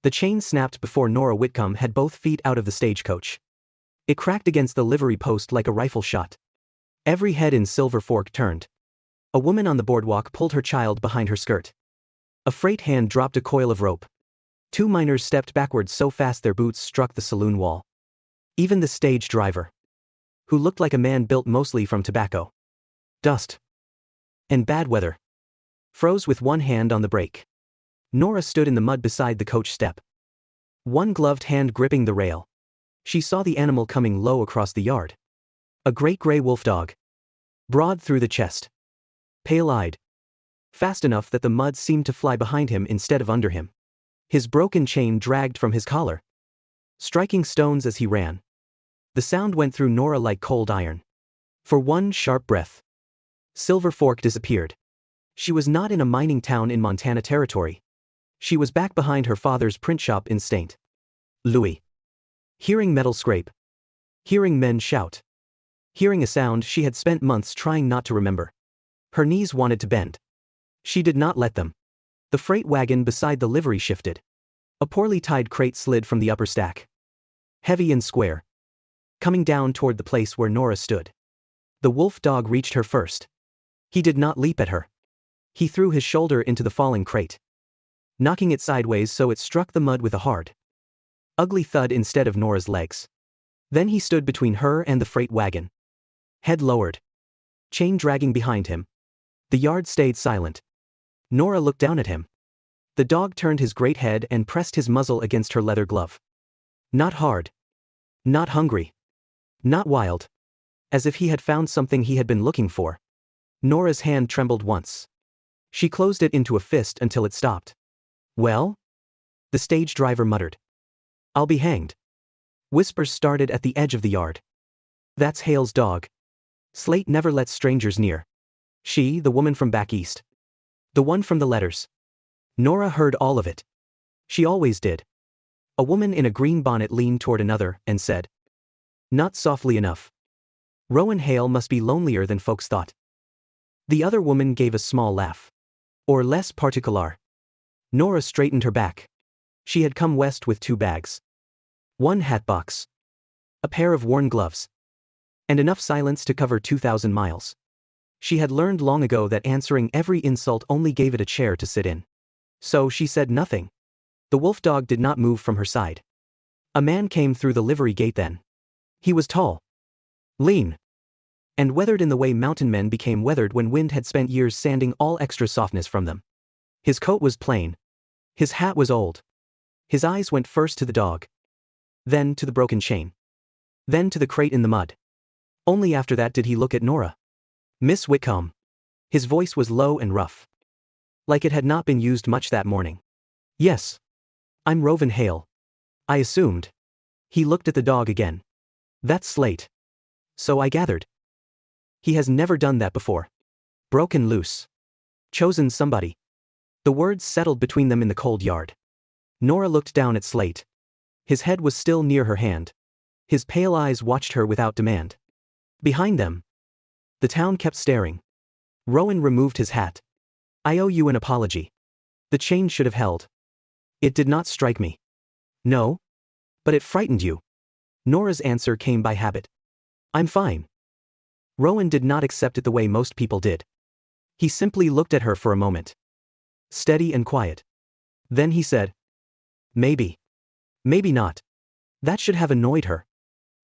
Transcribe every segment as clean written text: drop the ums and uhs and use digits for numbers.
The chain snapped before Nora Whitcomb had both feet out of the stagecoach. It cracked against the livery post like a rifle shot. Every head in Silver Fork turned. A woman on the boardwalk pulled her child behind her skirt. A freight hand dropped a coil of rope. 2 miners stepped backwards so fast their boots struck the saloon wall. Even the stage driver, who looked like a man built mostly from tobacco, dust, and bad weather, froze with one hand on the brake. Nora stood in the mud beside the coach step, one gloved hand gripping the rail. She saw the animal coming low across the yard. A great gray wolf dog, broad through the chest, pale-eyed, fast enough that the mud seemed to fly behind him instead of under him. His broken chain dragged from his collar, striking stones as he ran. The sound went through Nora like cold iron. For one sharp breath, Silver Fork disappeared. She was not in a mining town in Montana territory. She was back behind her father's print shop in St. Louis. Hearing metal scrape. Hearing men shout. Hearing a sound she had spent months trying not to remember. Her knees wanted to bend. She did not let them. The freight wagon beside the livery shifted. A poorly tied crate slid from the upper stack. Heavy and square, coming down toward the place where Nora stood. The wolf dog reached her first. He did not leap at her. He threw his shoulder into the falling crate, knocking it sideways so it struck the mud with a hard, ugly thud instead of Nora's legs. Then he stood between her and the freight wagon, head lowered, chain dragging behind him. The yard stayed silent. Nora looked down at him. The dog turned his great head and pressed his muzzle against her leather glove. Not hard. Not hungry. Not wild. As if he had found something he had been looking for. Nora's hand trembled once. She closed it into a fist until it stopped. Well? The stage driver muttered. I'll be hanged. Whispers started at the edge of the yard. That's Hale's dog. Slate never lets strangers near. She, the woman from back east. The one from the letters. Nora heard all of it. She always did. A woman in a green bonnet leaned toward another and said, not softly enough. Rowan Hale must be lonelier than folks thought. The other woman gave a small laugh. Or less particular. Nora straightened her back. She had come west with 2 bags. 1 hat box. A pair of worn gloves. And enough silence to cover 2,000 miles. She had learned long ago that answering every insult only gave it a chair to sit in. So she said nothing. The wolf dog did not move from her side. A man came through the livery gate then. He was tall, lean, and weathered in the way mountain men became weathered when wind had spent years sanding all extra softness from them. His coat was plain. His hat was old. His eyes went first to the dog, then to the broken chain, then to the crate in the mud. Only after that did he look at Nora. Miss Whitcomb. His voice was low and rough, like it had not been used much that morning. Yes. I'm Rowan Hale. I assumed. He looked at the dog again. That's Slate. So I gathered. He has never done that before. Broken loose. Chosen somebody. The words settled between them in the cold yard. Nora looked down at Slate. His head was still near her hand. His pale eyes watched her without demand. Behind them, the town kept staring. Rowan removed his hat. I owe you an apology. The chain should have held. It did not strike me. No? But it frightened you. Nora's answer came by habit. I'm fine. Rowan did not accept it the way most people did. He simply looked at her for a moment. Steady and quiet. Then he said, maybe. Maybe not. That should have annoyed her.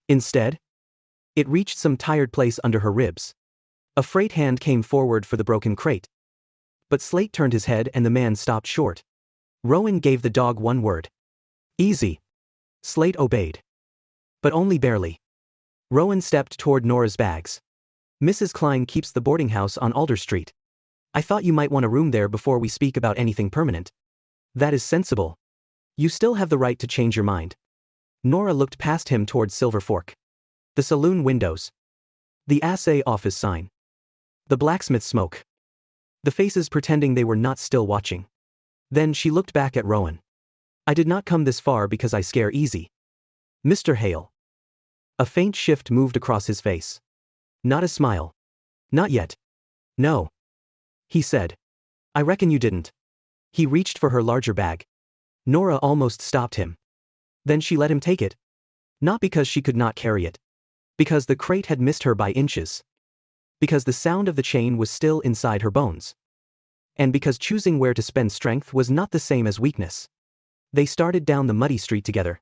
Instead, it reached some tired place under her ribs. A freight hand came forward for the broken crate. But Slate turned his head and the man stopped short. Rowan gave the dog one word. Easy. Slate obeyed. But only barely. Rowan stepped toward Nora's bags. Mrs. Klein keeps the boarding house on Alder Street. I thought you might want a room there before we speak about anything permanent. That is sensible. You still have the right to change your mind. Nora looked past him toward Silver Fork. The saloon windows. The assay office sign. The blacksmith smoke. The faces pretending they were not still watching. Then she looked back at Rowan. I did not come this far because I scare easy. Mr. Hale. A faint shift moved across his face. Not a smile. Not yet. No. He said. I reckon you didn't. He reached for her larger bag. Nora almost stopped him. Then she let him take it. Not because she could not carry it. Because the crate had missed her by inches. Because the sound of the chain was still inside her bones. And because choosing where to spend strength was not the same as weakness. They started down the muddy street together.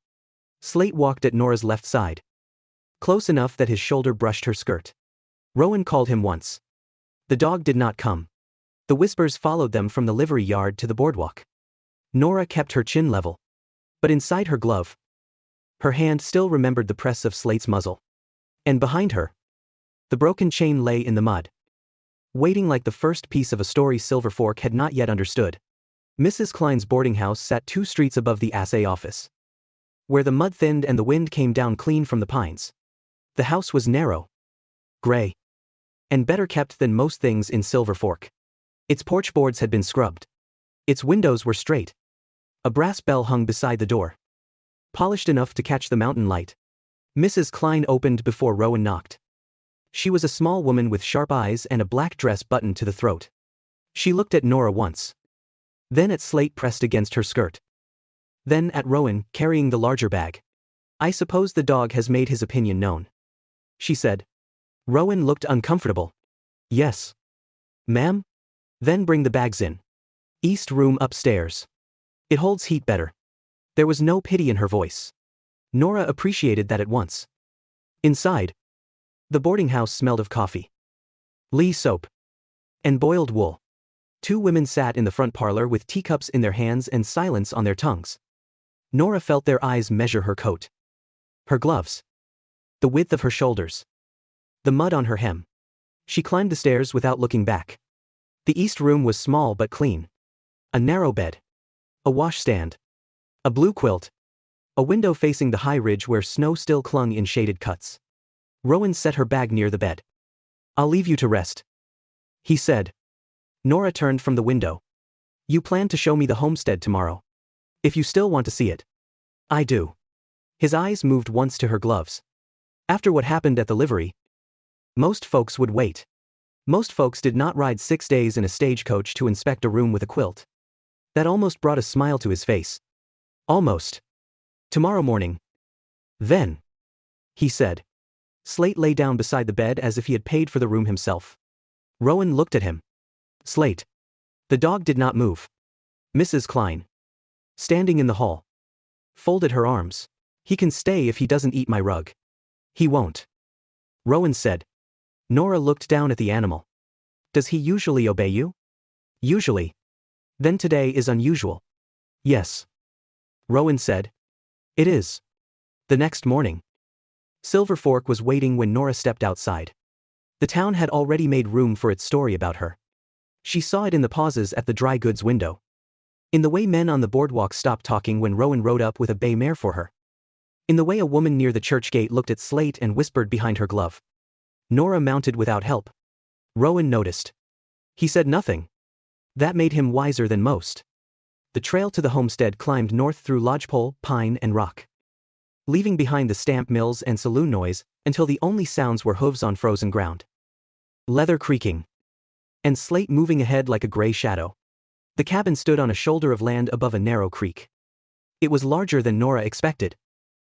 Slate walked at Nora's left side. Close enough that his shoulder brushed her skirt. Rowan called him once. The dog did not come. The whispers followed them from the livery yard to the boardwalk. Nora kept her chin level. But inside her glove, her hand still remembered the press of Slate's muzzle. And behind her, the broken chain lay in the mud. Waiting like the first piece of a story Silver Fork had not yet understood. Mrs. Klein's boarding house sat 2 streets above the assay office. Where the mud thinned and the wind came down clean from the pines. The house was narrow, gray, and better kept than most things in Silver Fork. Its porch boards had been scrubbed. Its windows were straight. A brass bell hung beside the door. Polished enough to catch the mountain light. Mrs. Klein opened before Rowan knocked. She was a small woman with sharp eyes and a black dress buttoned to the throat. She looked at Nora once. Then at Slate pressed against her skirt. Then at Rowan, carrying the larger bag. "I suppose the dog has made his opinion known," she said. Rowan looked uncomfortable. "Yes. Ma'am? Then bring the bags in. East room upstairs. It holds heat better." There was no pity in her voice. Nora appreciated that at once. Inside, the boarding house smelled of coffee, Lee soap, and boiled wool. 2 women sat in the front parlor with teacups in their hands and silence on their tongues. Nora felt their eyes measure her coat, her gloves, the width of her shoulders, the mud on her hem. She climbed the stairs without looking back. The east room was small but clean. A narrow bed, a washstand, a blue quilt, a window facing the high ridge where snow still clung in shaded cuts. Rowan set her bag near the bed. "I'll leave you to rest," he said. Nora turned from the window. "You plan to show me the homestead tomorrow. If you still want to see it." "I do." His eyes moved once to her gloves. After what happened at the livery, most folks would wait. Most folks did not ride 6 days in a stagecoach to inspect a room with a quilt. That almost brought a smile to his face. Almost. "Tomorrow morning. Then," he said. Slate lay down beside the bed as if he had paid for the room himself. Rowan looked at him. "Slate." The dog did not move. Mrs. Klein, standing in the hall, folded her arms. "He can stay if he doesn't eat my rug." "He won't," Rowan said. Nora looked down at the animal. "Does he usually obey you?" "Usually. Then today is unusual." "Yes," Rowan said. "It is." The next morning, Silver Fork was waiting when Nora stepped outside. The town had already made room for its story about her. She saw it in the pauses at the dry goods window. In the way men on the boardwalk stopped talking when Rowan rode up with a bay mare for her. In the way a woman near the church gate looked at Slate and whispered behind her glove. Nora mounted without help. Rowan noticed. He said nothing. That made him wiser than most. The trail to the homestead climbed north through lodgepole, pine, and rock, leaving behind the stamp mills and saloon noise until the only sounds were hooves on frozen ground. Leather creaking. And Slate moving ahead like a gray shadow. The cabin stood on a shoulder of land above a narrow creek. It was larger than Nora expected.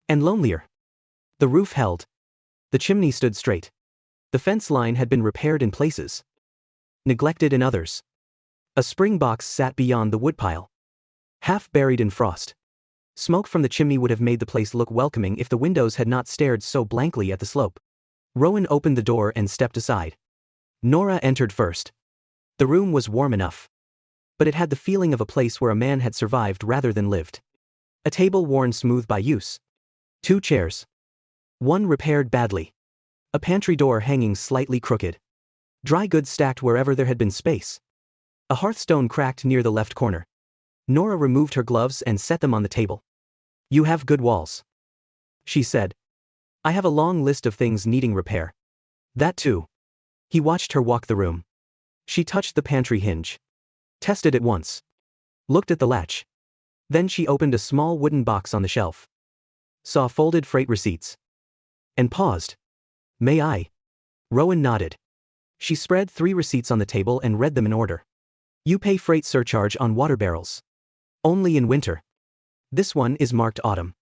And lonelier. The roof held. The chimney stood straight. The fence line had been repaired in places, neglected in others. A spring box sat beyond the woodpile, half buried in frost. Smoke from the chimney would have made the place look welcoming if the windows had not stared so blankly at the slope. Rowan opened the door and stepped aside. Nora entered first. The room was warm enough, but it had the feeling of a place where a man had survived rather than lived. A table worn smooth by use. 2 chairs. One repaired badly. A pantry door hanging slightly crooked. Dry goods stacked wherever there had been space. A hearthstone cracked near the left corner. Nora removed her gloves and set them on the table. "You have good walls," she said. "I have a long list of things needing repair." "That too." He watched her walk the room. She touched the pantry hinge. Tested it once. Looked at the latch. Then she opened a small wooden box on the shelf. Saw folded freight receipts. And paused. "May I?" Rowan nodded. She spread 3 receipts on the table and read them in order. "You pay freight surcharge on water barrels. Only in winter. This one is marked autumn.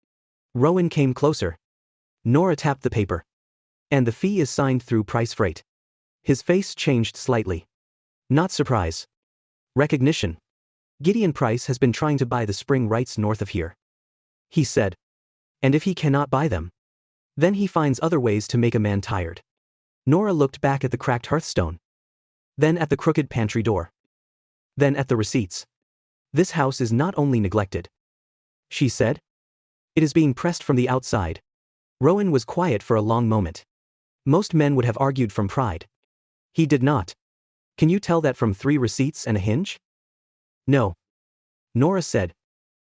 Rowan came closer. Nora tapped the paper. And the fee is signed through price freight. His face changed slightly. Not surprise. Recognition. Gideon Price has been trying to buy the spring rights north of here. He said. And if he cannot buy them, then he finds other ways to make a man tired. Nora looked back at the cracked hearthstone. Then at the crooked pantry door. Then at the receipts. This house is not only neglected, she said. It is being pressed from the outside. Rowan was quiet for a long moment. Most men would have argued from pride. He did not. Can you tell that from 3 receipts and a hinge? No. Nora said.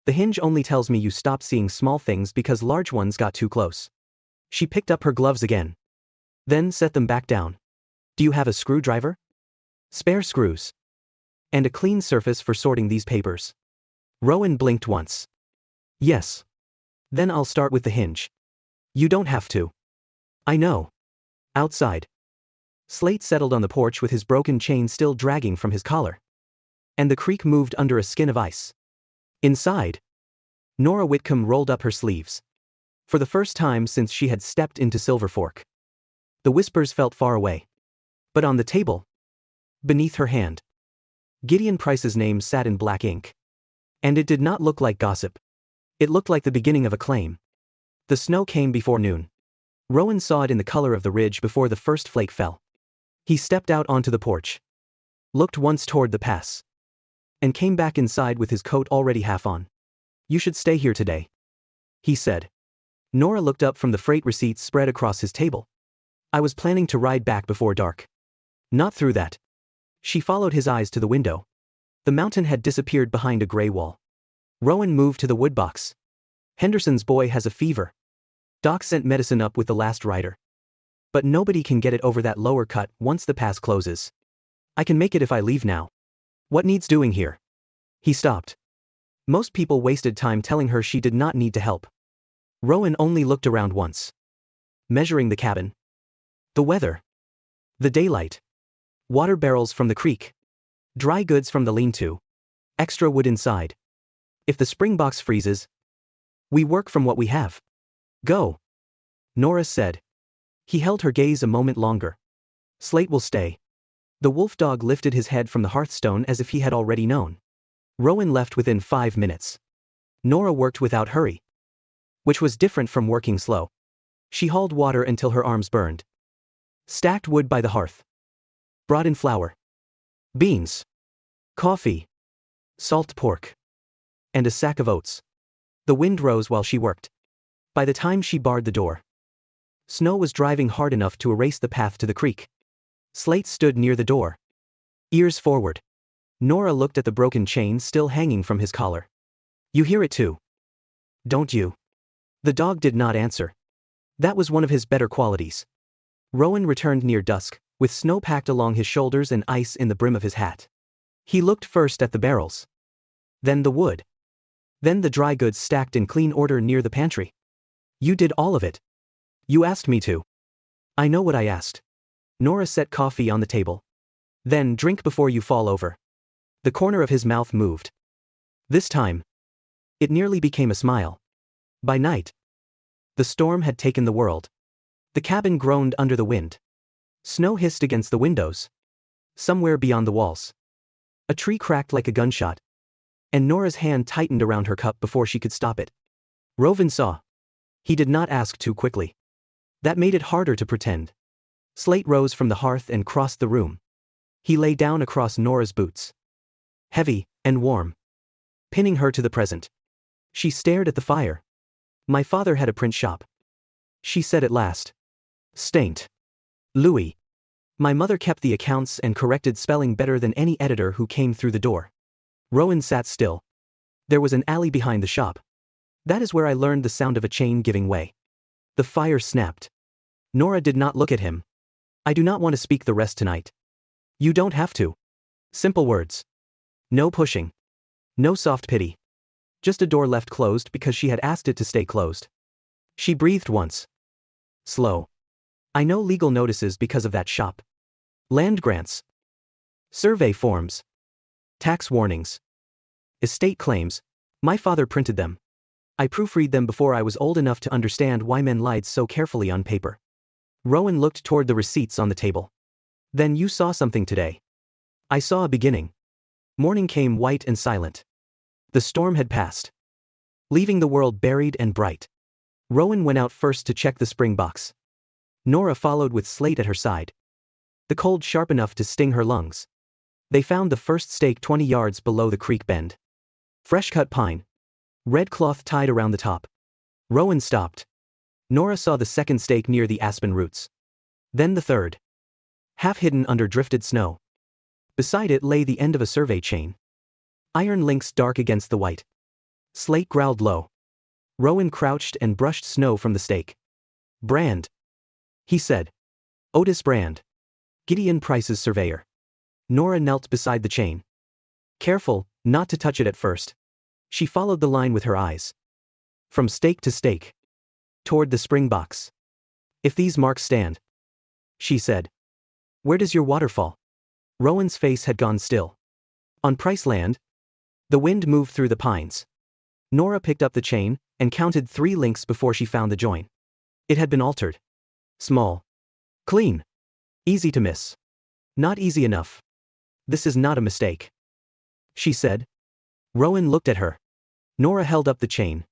The hinge only tells me you stopped seeing small things because large ones got too close. She picked up her gloves again. Then set them back down. Do you have a screwdriver? Spare screws. And a clean surface for sorting these papers. Rowan blinked once. Yes. Then I'll start with the hinge. You don't have to. I know. Outside. Slate settled on the porch with his broken chain still dragging from his collar. And the creak moved under a skin of ice. Inside. Nora Whitcomb rolled up her sleeves. For the first time since she had stepped into Silver Fork. The whispers felt far away. But on the table. Beneath her hand. Gideon Price's name sat in black ink. And it did not look like gossip. It looked like the beginning of a claim. The snow came before noon. Rowan saw it in the color of the ridge before the first flake fell. He stepped out onto the porch. Looked once toward the pass. And came back inside with his coat already half on. You should stay here today, he said. Nora looked up from the freight receipts spread across his table. I was planning to ride back before dark. Not through that. She followed his eyes to the window. The mountain had disappeared behind a gray wall. Rowan moved to the woodbox. Henderson's boy has a fever. Doc sent medicine up with the last rider. But nobody can get it over that lower cut once the pass closes. I can make it if I leave now. What needs doing here? He stopped. Most people wasted time telling her she did not need to help. Rowan only looked around once. Measuring the cabin. The weather. The daylight. Water barrels from the creek. Dry goods from the lean-to. Extra wood inside. If the spring box freezes, we work from what we have. Go. Nora said. He held her gaze a moment longer. Slate will stay. The wolf dog lifted his head from the hearthstone as if he had already known. Rowan left within 5 minutes. Nora worked without hurry. Which was different from working slow. She hauled water until her arms burned. Stacked wood by the hearth. Brought in flour. Beans. Coffee. Salt pork. And a sack of oats. The wind rose while she worked. By the time she barred the door, snow was driving hard enough to erase the path to the creek. Slate stood near the door. Ears forward. Nora looked at the broken chain still hanging from his collar. You hear it too. Don't you? The dog did not answer. That was one of his better qualities. Rowan returned near dusk, with snow packed along his shoulders and ice in the brim of his hat. He looked first at the barrels. Then the wood. Then the dry goods stacked in clean order near the pantry. You did all of it. You asked me to. I know what I asked. Nora set coffee on the table. Then drink before you fall over. The corner of his mouth moved. This time. It nearly became a smile. By night. The storm had taken the world. The cabin groaned under the wind. Snow hissed against the windows. Somewhere beyond the walls. A tree cracked like a gunshot. And Nora's hand tightened around her cup before she could stop it. Rowan saw. He did not ask too quickly. That made it harder to pretend. Slate rose from the hearth and crossed the room. He lay down across Nora's boots. Heavy and warm. Pinning her to the present. She stared at the fire. My father had a print shop. She said at last. Stained. Louis. My mother kept the accounts and corrected spelling better than any editor who came through the door. Rowan sat still. There was an alley behind the shop. That is where I learned the sound of a chain giving way. The fire snapped. Nora did not look at him. I do not want to speak the rest tonight. You don't have to. Simple words. No pushing. No soft pity. Just a door left closed because she had asked it to stay closed. She breathed once. Slow. I know legal notices because of that shop. Land grants. Survey forms. Tax warnings. Estate claims. My father printed them. I proofread them before I was old enough to understand why men lied so carefully on paper. Rowan looked toward the receipts on the table. Then you saw something today. I saw a beginning. Morning came white and silent. The storm had passed, leaving the world buried and bright. Rowan went out first to check the spring box. Nora followed with Slate at her side. The cold sharp enough to sting her lungs. They found the first stake 20 yards below the creek bend. Fresh-cut pine. Red cloth tied around the top. Rowan stopped. Nora saw the second stake near the aspen roots. Then the third. Half hidden under drifted snow. Beside it lay the end of a survey chain. Iron links dark against the white. Slate growled low. Rowan crouched and brushed snow from the stake. Brand, he said. Otis Brand. Gideon Price's surveyor. Nora knelt beside the chain. Careful, not to touch it at first. She followed the line with her eyes. From stake to stake. Toward the spring box. If these marks stand, she said. Where does your waterfall? Rowan's face had gone still. On Price land. The wind moved through the pines. Nora picked up the chain and counted 3 links before she found the join. It had been altered. Small. Clean. Easy to miss. Not easy enough. This is not a mistake, she said. Rowan looked at her. Nora held up the chain.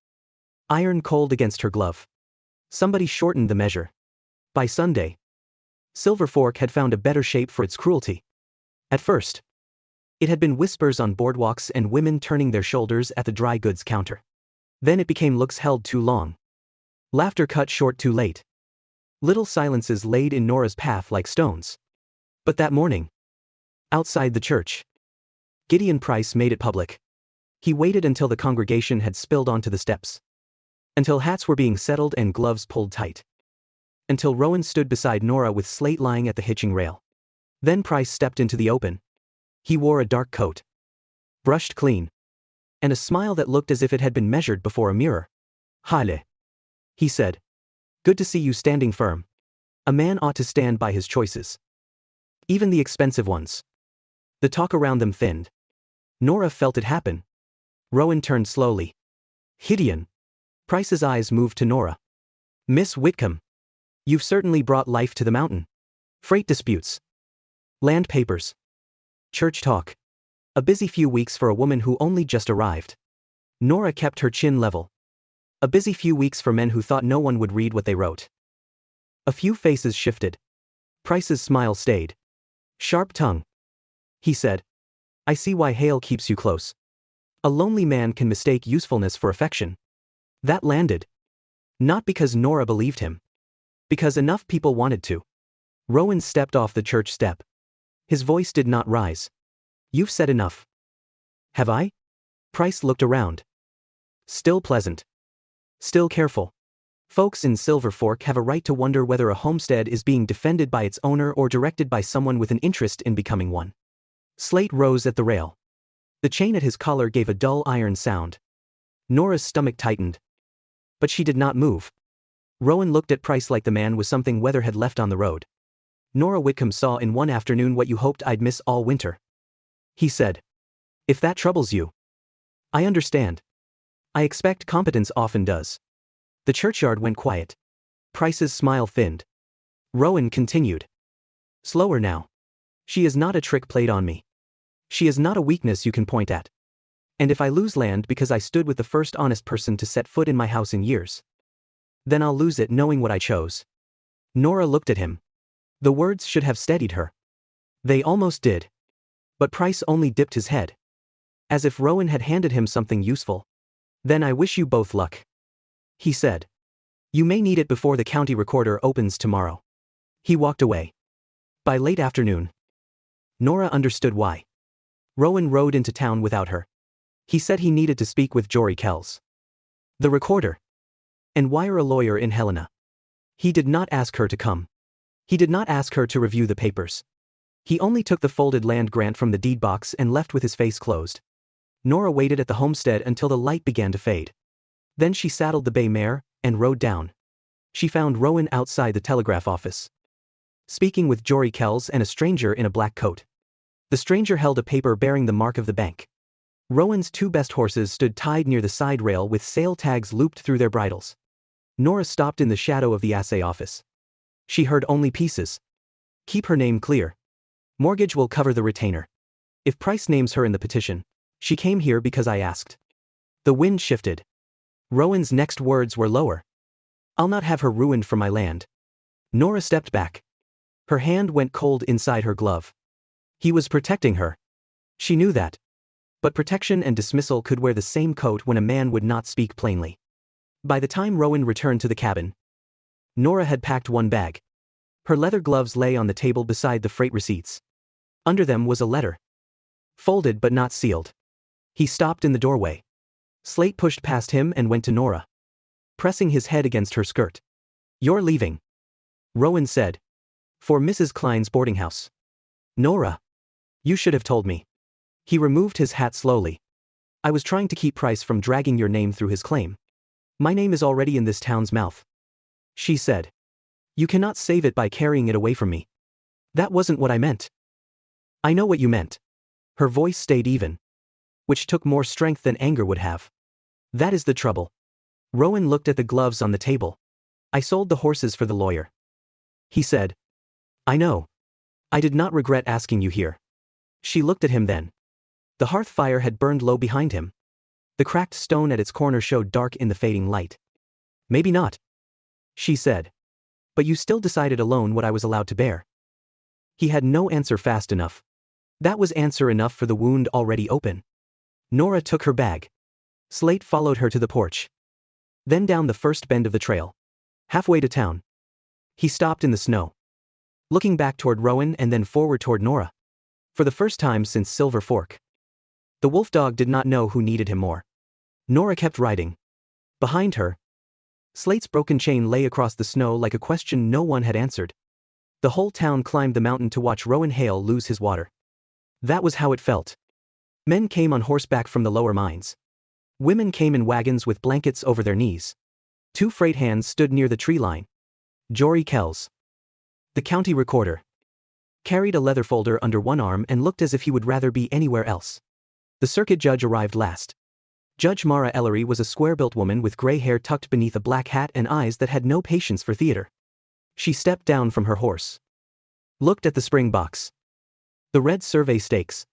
Iron cold against her glove. Somebody shortened the measure. By Sunday, Silver Fork had found a better shape for its cruelty. At first, it had been whispers on boardwalks and women turning their shoulders at the dry goods counter. Then it became looks held too long. Laughter cut short too late. Little silences laid in Nora's path like stones. But that morning, outside the church, Gideon Price made it public. He waited until the congregation had spilled onto the steps. Until hats were being settled and gloves pulled tight. Until Rowan stood beside Nora with Slate lying at the hitching rail. Then Price stepped into the open. He wore a dark coat. Brushed clean. And a smile that looked as if it had been measured before a mirror. Hale, he said. Good to see you standing firm. A man ought to stand by his choices. Even the expensive ones. The talk around them thinned. Nora felt it happen. Rowan turned slowly. Gideon. Price's eyes moved to Nora. Miss Whitcomb. You've certainly brought life to the mountain. Freight disputes. Land papers. Church talk. A busy few weeks for a woman who only just arrived. Nora kept her chin level. A busy few weeks for men who thought no one would read what they wrote. A few faces shifted. Price's smile stayed. Sharp tongue. He said. I see why Hale keeps you close. A lonely man can mistake usefulness for affection. That landed. Not because Nora believed him. Because enough people wanted to. Rowan stepped off the church step. His voice did not rise. You've said enough. Have I? Price looked around. Still pleasant. Still careful. Folks in Silver Fork have a right to wonder whether a homestead is being defended by its owner or directed by someone with an interest in becoming one. Slate rose at the rail. The chain at his collar gave a dull iron sound. Nora's stomach tightened. But she did not move. Rowan looked at Price like the man was something weather had left on the road. Nora Whitcomb saw in one afternoon what you hoped I'd miss all winter. He said. If that troubles you. I understand. I expect competence often does. The churchyard went quiet. Price's smile thinned. Rowan continued. Slower now. She is not a trick played on me. She is not a weakness you can point at. And if I lose land because I stood with the first honest person to set foot in my house in years, then I'll lose it knowing what I chose. Nora looked at him. The words should have steadied her. They almost did. But Price only dipped his head. As if Rowan had handed him something useful. Then I wish you both luck. He said. You may need it before the county recorder opens tomorrow. He walked away. By late afternoon, Nora understood why. Rowan rode into town without her. He said he needed to speak with Jory Kells, the recorder, and wire a lawyer in Helena. He did not ask her to come. He did not ask her to review the papers. He only took the folded land grant from the deed box and left with his face closed. Nora waited at the homestead until the light began to fade. Then she saddled the bay mare and rode down. She found Rowan outside the telegraph office, speaking with Jory Kells and a stranger in a black coat. The stranger held a paper bearing the mark of the bank. Rowan's two best horses stood tied near the side rail with sale tags looped through their bridles. Nora stopped in the shadow of the assay office. She heard only pieces. Keep her name clear. Mortgage will cover the retainer. If Price names her in the petition, she came here because I asked. The wind shifted. Rowan's next words were lower. I'll not have her ruined for my land. Nora stepped back. Her hand went cold inside her glove. He was protecting her. She knew that. But protection and dismissal could wear the same coat when a man would not speak plainly. By the time Rowan returned to the cabin, Nora had packed one bag. Her leather gloves lay on the table beside the freight receipts. Under them was a letter. Folded but not sealed. He stopped in the doorway. Slate pushed past him and went to Nora, pressing his head against her skirt. You're leaving, Rowan said. For Mrs. Klein's boarding house. Nora. You should have told me. He removed his hat slowly. I was trying to keep Price from dragging your name through his claim. My name is already in this town's mouth. She said. You cannot save it by carrying it away from me. That wasn't what I meant. I know what you meant. Her voice stayed even, which took more strength than anger would have. That is the trouble. Rowan looked at the gloves on the table. I sold the horses for the lawyer. He said. I know. I did not regret asking you here. She looked at him then. The hearth fire had burned low behind him. The cracked stone at its corner showed dark in the fading light. Maybe not, she said. But you still decided alone what I was allowed to bear. He had no answer fast enough. That was answer enough for the wound already open. Nora took her bag. Slate followed her to the porch. Then down the first bend of the trail. Halfway to town. He stopped in the snow, looking back toward Rowan and then forward toward Nora. For the first time since Silver Fork. The wolf dog did not know who needed him more. Nora kept riding. Behind her, Slate's broken chain lay across the snow like a question no one had answered. The whole town climbed the mountain to watch Rowan Hale lose his water. That was how it felt. Men came on horseback from the lower mines. Women came in wagons with blankets over their knees. Two freight hands stood near the tree line. Jory Kells, the county recorder, carried a leather folder under one arm and looked as if he would rather be anywhere else. The circuit judge arrived last. Judge Mara Ellery was a square-built woman with gray hair tucked beneath a black hat and eyes that had no patience for theater. She stepped down from her horse, looked at the spring box, the red survey stakes,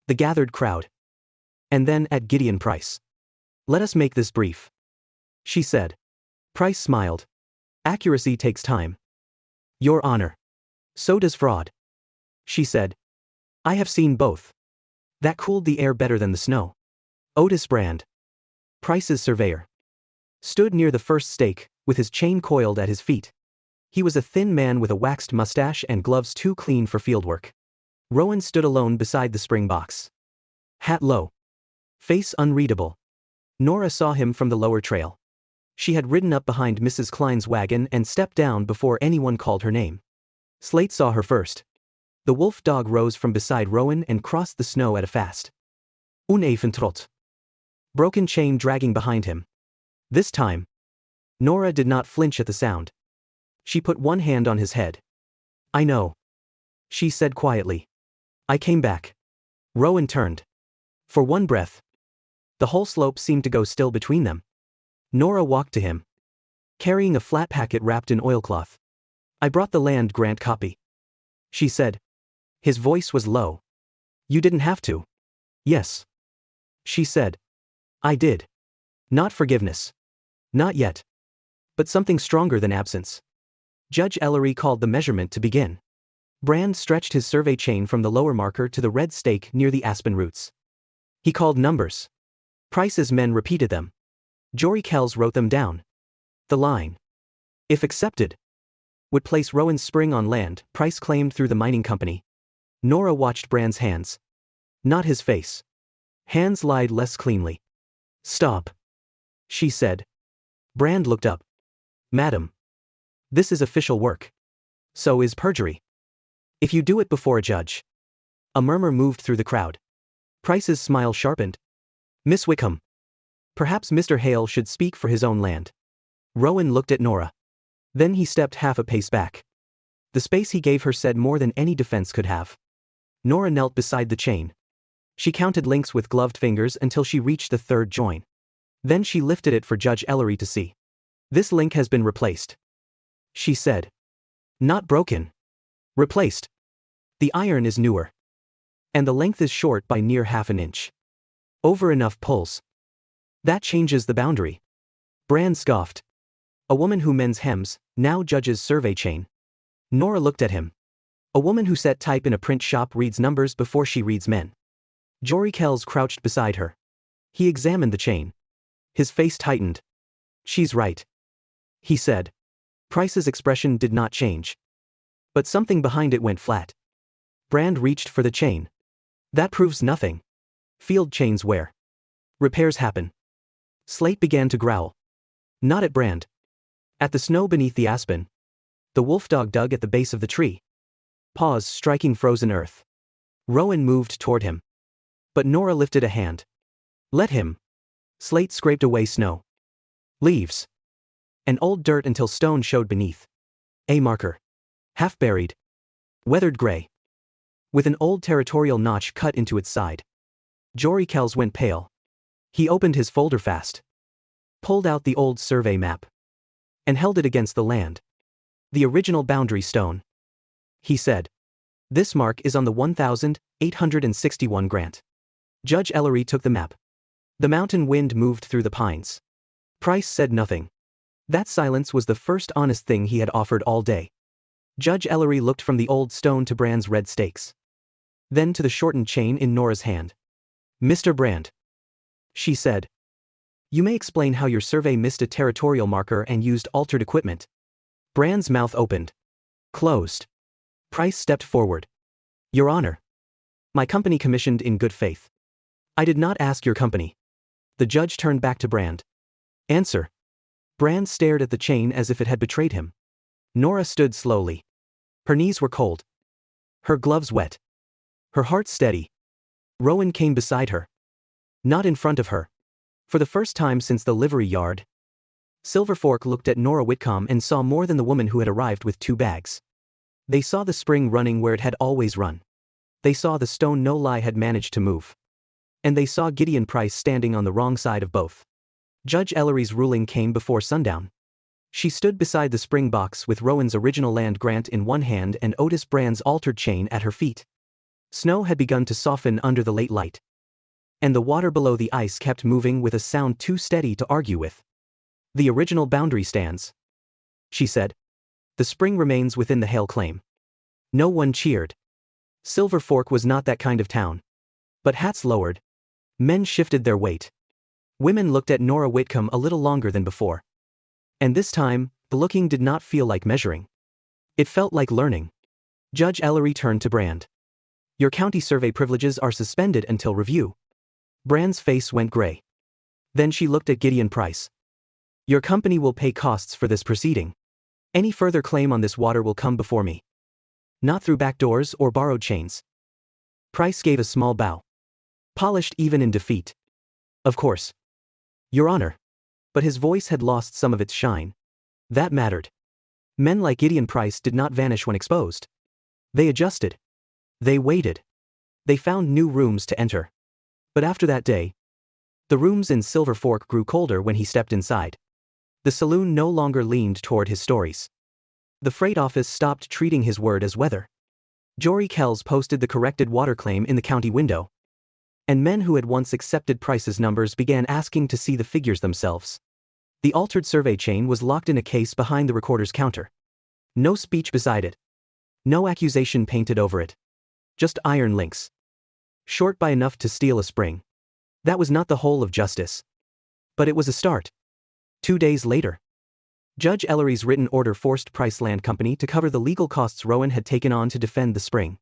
the gathered crowd, and then at Gideon Price. Let us make this brief, she said. Price smiled. Accuracy takes time. Your Honor. So does fraud, she said. I have seen both. That cooled the air better than the snow. Otis Brand, Price's surveyor, stood near the first stake, with his chain coiled at his feet. He was a thin man with a waxed mustache and gloves too clean for fieldwork. Rowan stood alone beside the spring box. Hat low. Face unreadable. Nora saw him from the lower trail. She had ridden up behind Mrs. Klein's wagon and stepped down before anyone called her name. Slate saw her first. The wolf dog rose from beside Rowan and crossed the snow at a fast. Un even trot. Broken chain dragging behind him. This time, Nora did not flinch at the sound. She put one hand on his head. I know, she said quietly. I came back. Rowan turned. For one breath. The whole slope seemed to go still between them. Nora walked to him, carrying a flat packet wrapped in oilcloth. I brought the land grant copy, she said. His voice was low. You didn't have to. Yes, she said. I did. Not forgiveness. Not yet. But something stronger than absence. Judge Ellery called the measurement to begin. Brand stretched his survey chain from the lower marker to the red stake near the aspen roots. He called numbers. Price's men repeated them. Jory Kells wrote them down. The line, if accepted, would place Rowan's spring on land, Price claimed through the mining company. Nora watched Brand's hands. Not his face. Hands lied less cleanly. Stop, she said. Brand looked up. Madam. This is official work. So is perjury. If you do it before a judge. A murmur moved through the crowd. Price's smile sharpened. Miss Whitcomb. Perhaps Mr. Hale should speak for his own land. Rowan looked at Nora. Then he stepped half a pace back. The space he gave her said more than any defense could have. Nora knelt beside the chain. She counted links with gloved fingers until she reached the third join. Then she lifted it for Judge Ellery to see. This link has been replaced, she said. Not broken. Replaced. The iron is newer. And the length is short by near half an inch. Over enough pulls. That changes the boundary. Brand scoffed. A woman who mends hems, now judges survey chain. Nora looked at him. A woman who set type in a print shop reads numbers before she reads men. Jory Kells crouched beside her. He examined the chain. His face tightened. She's right, he said. Price's expression did not change. But something behind it went flat. Brand reached for the chain. That proves nothing. Field chains wear. Repairs happen. Slate began to growl. Not at Brand. At the snow beneath the aspen. The wolfdog dug at the base of the tree. Paws striking frozen earth. Rowan moved toward him. But Nora lifted a hand. Let him. Slate scraped away snow. Leaves. And old dirt until stone showed beneath. A marker. Half buried. Weathered gray. With an old territorial notch cut into its side. Jory Kells went pale. He opened his folder fast. Pulled out the old survey map. And held it against the land. The original boundary stone. He said. This mark is on the 1,861 grant. Judge Ellery took the map. The mountain wind moved through the pines. Price said nothing. That silence was the first honest thing he had offered all day. Judge Ellery looked from the old stone to Brand's red stakes. Then to the shortened chain in Nora's hand. Mr. Brand. She said. You may explain how your survey missed a territorial marker and used altered equipment. Brand's mouth opened. Closed. Price stepped forward. Your Honor. My company commissioned in good faith. I did not ask your company. The judge turned back to Brand. Answer. Brand stared at the chain as if it had betrayed him. Nora stood slowly. Her knees were cold. Her gloves wet. Her heart steady. Rowan came beside her. Not in front of her. For the first time since the livery yard. Silver Fork looked at Nora Whitcomb and saw more than the woman who had arrived with 2 bags. They saw the spring running where it had always run. They saw the stone no lie had managed to move. And they saw Gideon Price standing on the wrong side of both. Judge Ellery's ruling came before sundown. She stood beside the spring box with Rowan's original land grant in one hand and Otis Brand's altered chain at her feet. Snow had begun to soften under the late light. And the water below the ice kept moving with a sound too steady to argue with. The original boundary stands, she said. The spring remains within the Hale claim. No one cheered. Silver Fork was not that kind of town. But hats lowered. Men shifted their weight. Women looked at Nora Whitcomb a little longer than before. And this time, the looking did not feel like measuring. It felt like learning. Judge Ellery turned to Brand. Your county survey privileges are suspended until review. Brand's face went gray. Then she looked at Gideon Price. Your company will pay costs for this proceeding. Any further claim on this water will come before me. Not through back doors or borrowed chains. Price gave a small bow. Polished even in defeat. Of course. Your Honor. But his voice had lost some of its shine. That mattered. Men like Gideon Price did not vanish when exposed. They adjusted. They waited. They found new rooms to enter. But after that day, the rooms in Silver Fork grew colder when he stepped inside. The saloon no longer leaned toward his stories. The freight office stopped treating his word as weather. Jory Kells posted the corrected water claim in the county window. And men who had once accepted Price's numbers began asking to see the figures themselves. The altered survey chain was locked in a case behind the recorder's counter. No speech beside it. No accusation painted over it. Just iron links. Short by enough to steal a spring. That was not the whole of justice. But it was a start. 2 days later, Judge Ellery's written order forced Price Land Company to cover the legal costs Rowan had taken on to defend the spring.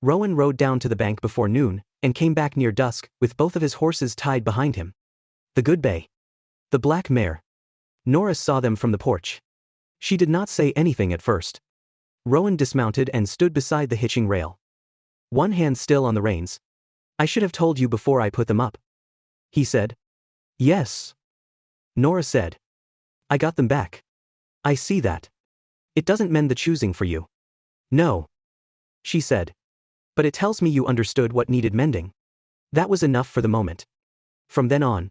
Rowan rode down to the bank before noon, and came back near dusk, with both of his horses tied behind him. The good bay. The black mare. Nora saw them from the porch. She did not say anything at first. Rowan dismounted and stood beside the hitching rail. One hand still on the reins. I should have told you before I put them up. He said. Yes. Nora said. I got them back. I see that. It doesn't mend the choosing for you. No. She said. But it tells me you understood what needed mending. That was enough for the moment. From then on,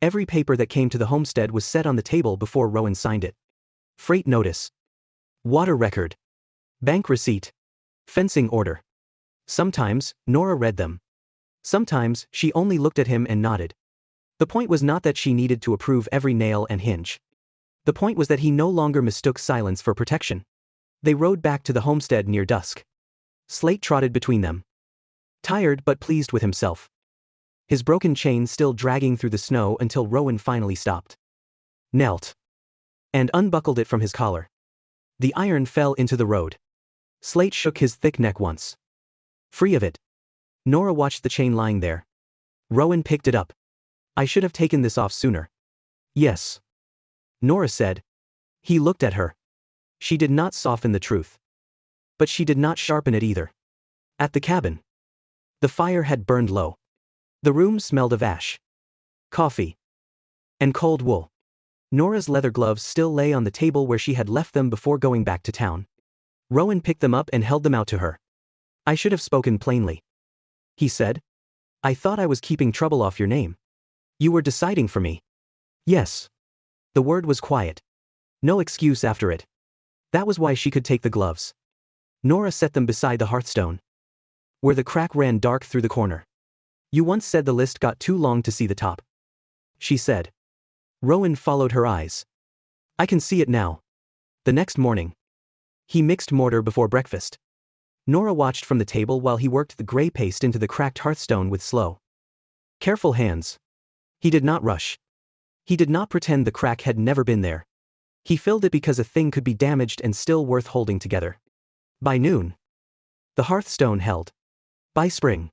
every paper that came to the homestead was set on the table before Rowan signed it. Freight notice, water record, bank receipt, fencing order. Sometimes, Nora read them. Sometimes, she only looked at him and nodded. The point was not that she needed to approve every nail and hinge. The point was that he no longer mistook silence for protection. They rode back to the homestead near dusk. Slate trotted between them, tired but pleased with himself, his broken chain still dragging through the snow until Rowan finally stopped, knelt, and unbuckled it from his collar. The iron fell into the road. Slate shook his thick neck once. Free of it. Nora watched the chain lying there. Rowan picked it up. I should have taken this off sooner. Yes, Nora said. He looked at her. She did not soften the truth. But she did not sharpen it either. At the cabin, the fire had burned low. The room smelled of ash, coffee, and cold wool. Nora's leather gloves still lay on the table where she had left them before going back to town. Rowan picked them up and held them out to her. I should have spoken plainly, he said. I thought I was keeping trouble off your name. You were deciding for me. Yes. The word was quiet. No excuse after it. That was why she could take the gloves. Nora set them beside the hearthstone, where the crack ran dark through the corner. You once said the list got too long to see the top, she said. Rowan followed her eyes. I can see it now. The next morning, he mixed mortar before breakfast. Nora watched from the table while he worked the gray paste into the cracked hearthstone with slow, careful hands. He did not rush. He did not pretend the crack had never been there. He filled it because a thing could be damaged and still worth holding together. By noon, the hearthstone held. By spring,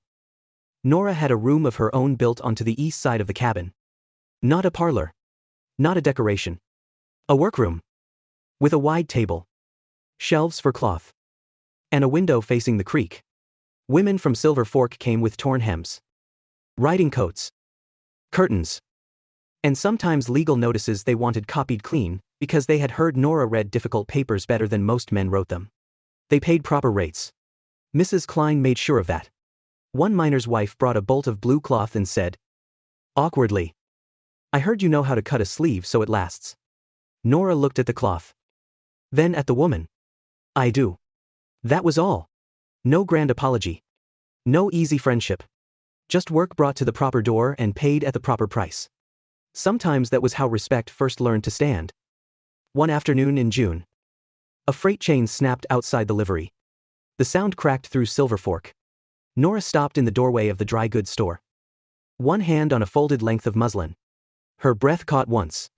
Nora had a room of her own built onto the east side of the cabin. Not a parlor. Not a decoration. A workroom. With a wide table, shelves for cloth, and a window facing the creek. Women from Silver Fork came with torn hems, riding coats, curtains, and sometimes legal notices they wanted copied clean, because they had heard Nora read difficult papers better than most men wrote them. They paid proper rates. Mrs. Klein made sure of that. One miner's wife brought a bolt of blue cloth and said, awkwardly, I heard you know how to cut a sleeve so it lasts. Nora looked at the cloth. Then at the woman. I do. That was all. No grand apology. No easy friendship. Just work brought to the proper door and paid at the proper price. Sometimes that was how respect first learned to stand. One afternoon in June, a freight chain snapped outside the livery. The sound cracked through Silver Fork. Nora stopped in the doorway of the dry goods store. One hand on a folded length of muslin. Her breath caught once.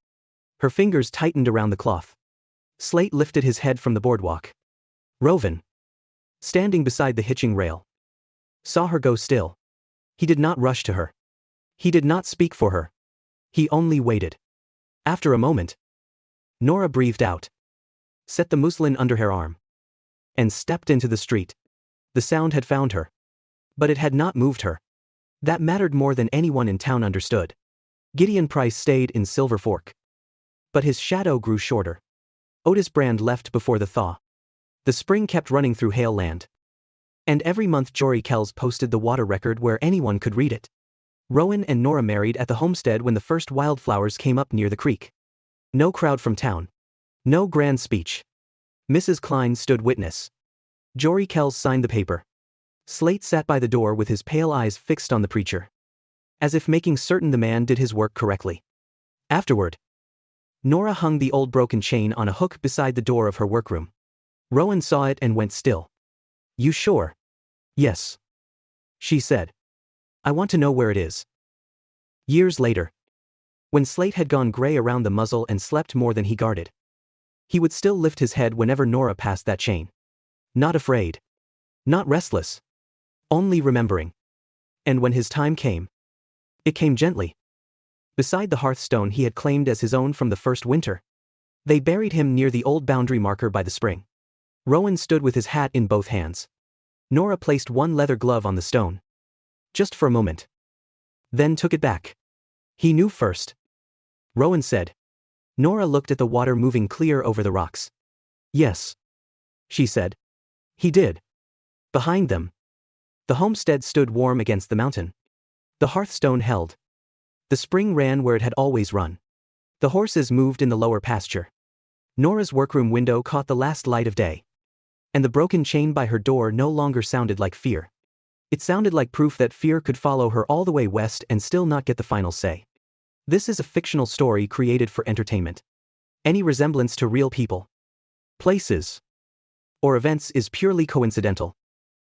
Her fingers tightened around the cloth. Slate lifted his head from the boardwalk. Rowan, standing beside the hitching rail, saw her go still. He did not rush to her. He did not speak for her. He only waited. After a moment, Nora breathed out, set the muslin under her arm, and stepped into the street. The sound had found her. But it had not moved her. That mattered more than anyone in town understood. Gideon Price stayed in Silver Fork. But his shadow grew shorter. Otis Brand left before the thaw. The spring kept running through Hale Land. And every month Jory Kells posted the water record where anyone could read it. Rowan and Nora married at the homestead when the first wildflowers came up near the creek. No crowd from town. No grand speech. Mrs. Klein stood witness. Jory Kells signed the paper. Slate sat by the door with his pale eyes fixed on the preacher, as if making certain the man did his work correctly. Afterward, Nora hung the old broken chain on a hook beside the door of her workroom. Rowan saw it and went still. You sure? Yes, she said. I want to know where it is. Years later, when Slate had gone gray around the muzzle and slept more than he guarded, he would still lift his head whenever Nora passed that chain. Not afraid. Not restless. Only remembering. And when his time came, it came gently. Beside the hearthstone he had claimed as his own from the first winter, they buried him near the old boundary marker by the spring. Rowan stood with his hat in both hands. Nora placed one leather glove on the stone. Just for a moment. Then took it back. He knew first. Rowan said. Nora looked at the water moving clear over the rocks. Yes, she said. He did. Behind them, the homestead stood warm against the mountain. The hearthstone held. The spring ran where it had always run. The horses moved in the lower pasture. Nora's workroom window caught the last light of day. And the broken chain by her door no longer sounded like fear. It sounded like proof that fear could follow her all the way west and still not get the final say. This is a fictional story created for entertainment. Any resemblance to real people, places, or events is purely coincidental.